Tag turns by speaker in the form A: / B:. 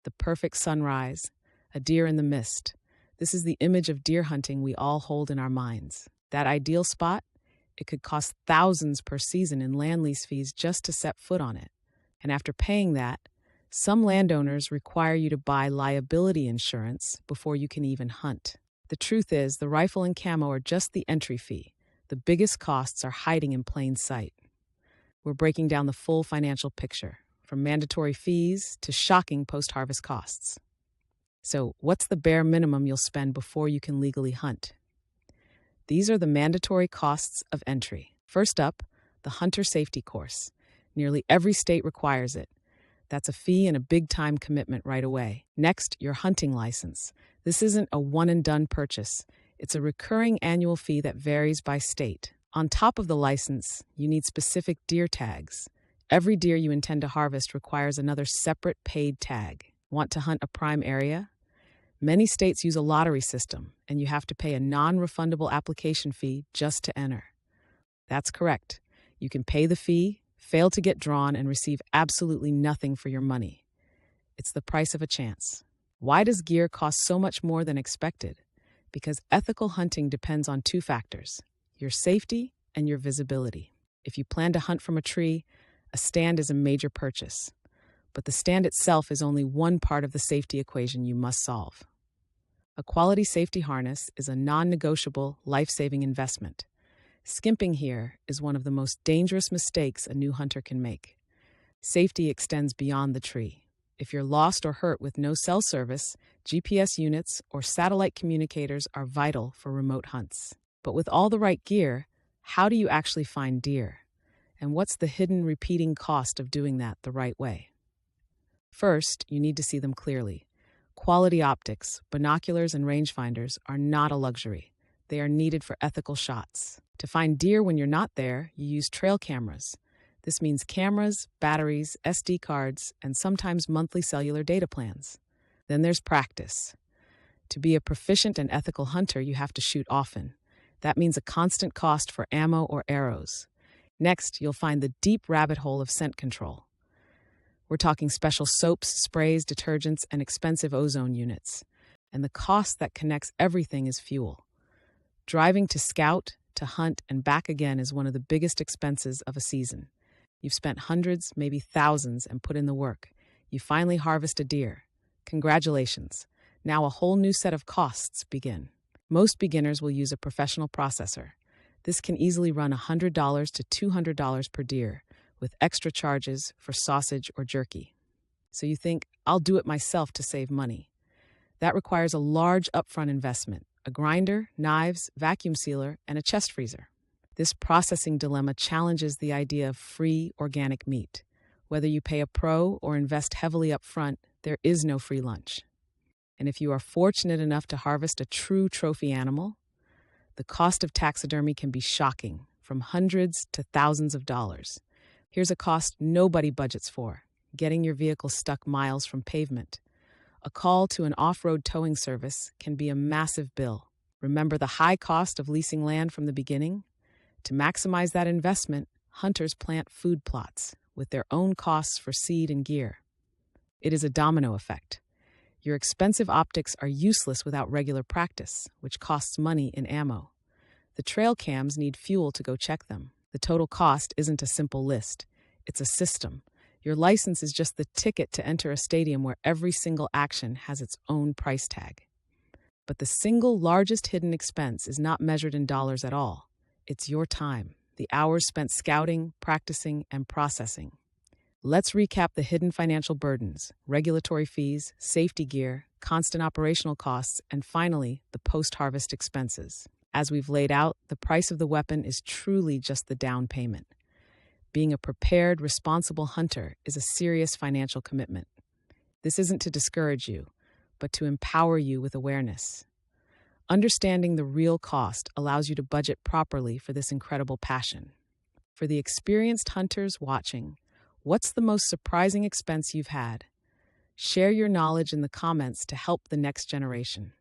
A: the perfect sunrise, a deer in the mist. This is the image of deer hunting we all hold in our minds. That ideal spot? It could cost thousands per season in land lease fees just to set foot on it. And after paying that, some landowners require you to buy liability insurance before you can even hunt. The truth is, the rifle and camo are just the entry fee. The biggest costs are hiding in plain sight. We're breaking down the full financial picture, from mandatory fees to shocking post-harvest costs. So, what's the bare minimum you'll spend before you can legally hunt? These are the mandatory costs of entry. First up, the hunter safety course. Nearly every state requires it. That's a fee and a big-time commitment right away. Next, your hunting license. This isn't a one-and-done purchase. It's a recurring annual fee that varies by state. On top of the license, you need specific deer tags. Every deer you intend to harvest requires another separate paid tag. Want to hunt a prime area? Many states use a lottery system, and you have to pay a non-refundable application fee just to enter. That's correct. You can pay the fee, fail to get drawn, and receive absolutely nothing for your money. It's the price of a chance. Why does gear cost so much more than expected? Because ethical hunting depends on two factors: your safety and your visibility. If you plan to hunt from a tree, a stand is a major purchase. But the stand itself is only one part of the safety equation you must solve. A quality safety harness is a non-negotiable, life-saving investment. Skimping here is one of the most dangerous mistakes a new hunter can make. Safety extends beyond the tree. If you're lost or hurt with no cell service, GPS units or satellite communicators are vital for remote hunts. But with all the right gear, how do you actually find deer? And what's the hidden repeating cost of doing that the right way? First, you need to see them clearly. Quality optics, binoculars, and rangefinders are not a luxury. They are needed for ethical shots. To find deer when you're not there, you use trail cameras. This means cameras, batteries, SD cards, and sometimes monthly cellular data plans. Then there's practice. To be a proficient and ethical hunter, you have to shoot often. That means a constant cost for ammo or arrows. Next, you'll find the deep rabbit hole of scent control. We're talking special soaps, sprays, detergents, and expensive ozone units. And the cost that connects everything is fuel. Driving to scout, to hunt, and back again is one of the biggest expenses of a season. You've spent hundreds, maybe thousands, and put in the work. You finally harvest a deer. Congratulations. Now a whole new set of costs begin. Most beginners will use a professional processor. This can easily run $100 to $200 per deer, with extra charges for sausage or jerky. So you think, I'll do it myself to save money. That requires a large upfront investment: a grinder, knives, vacuum sealer, and a chest freezer. This processing dilemma challenges the idea of free organic meat. Whether you pay a pro or invest heavily up front, there is no free lunch. And if you are fortunate enough to harvest a true trophy animal, the cost of taxidermy can be shocking, from hundreds to thousands of dollars. Here's a cost nobody budgets for: getting your vehicle stuck miles from pavement. A call to an off-road towing service can be a massive bill. Remember the high cost of leasing land from the beginning? To maximize that investment, hunters plant food plots with their own costs for seed and gear. It is a domino effect. Your expensive optics are useless without regular practice, which costs money in ammo. The trail cams need fuel to go check them. The total cost isn't a simple list. It's a system. Your license is just the ticket to enter a stadium where every single action has its own price tag. But the single largest hidden expense is not measured in dollars at all. It's your time, the hours spent scouting, practicing, and processing. Let's recap the hidden financial burdens: regulatory fees, safety gear, constant operational costs, and finally, the post-harvest expenses. As we've laid out, the price of the weapon is truly just the down payment. Being a prepared, responsible hunter is a serious financial commitment. This isn't to discourage you, but to empower you with awareness. Understanding the real cost allows you to budget properly for this incredible passion. For the experienced hunters watching, what's the most surprising expense you've had? Share your knowledge in the comments to help the next generation.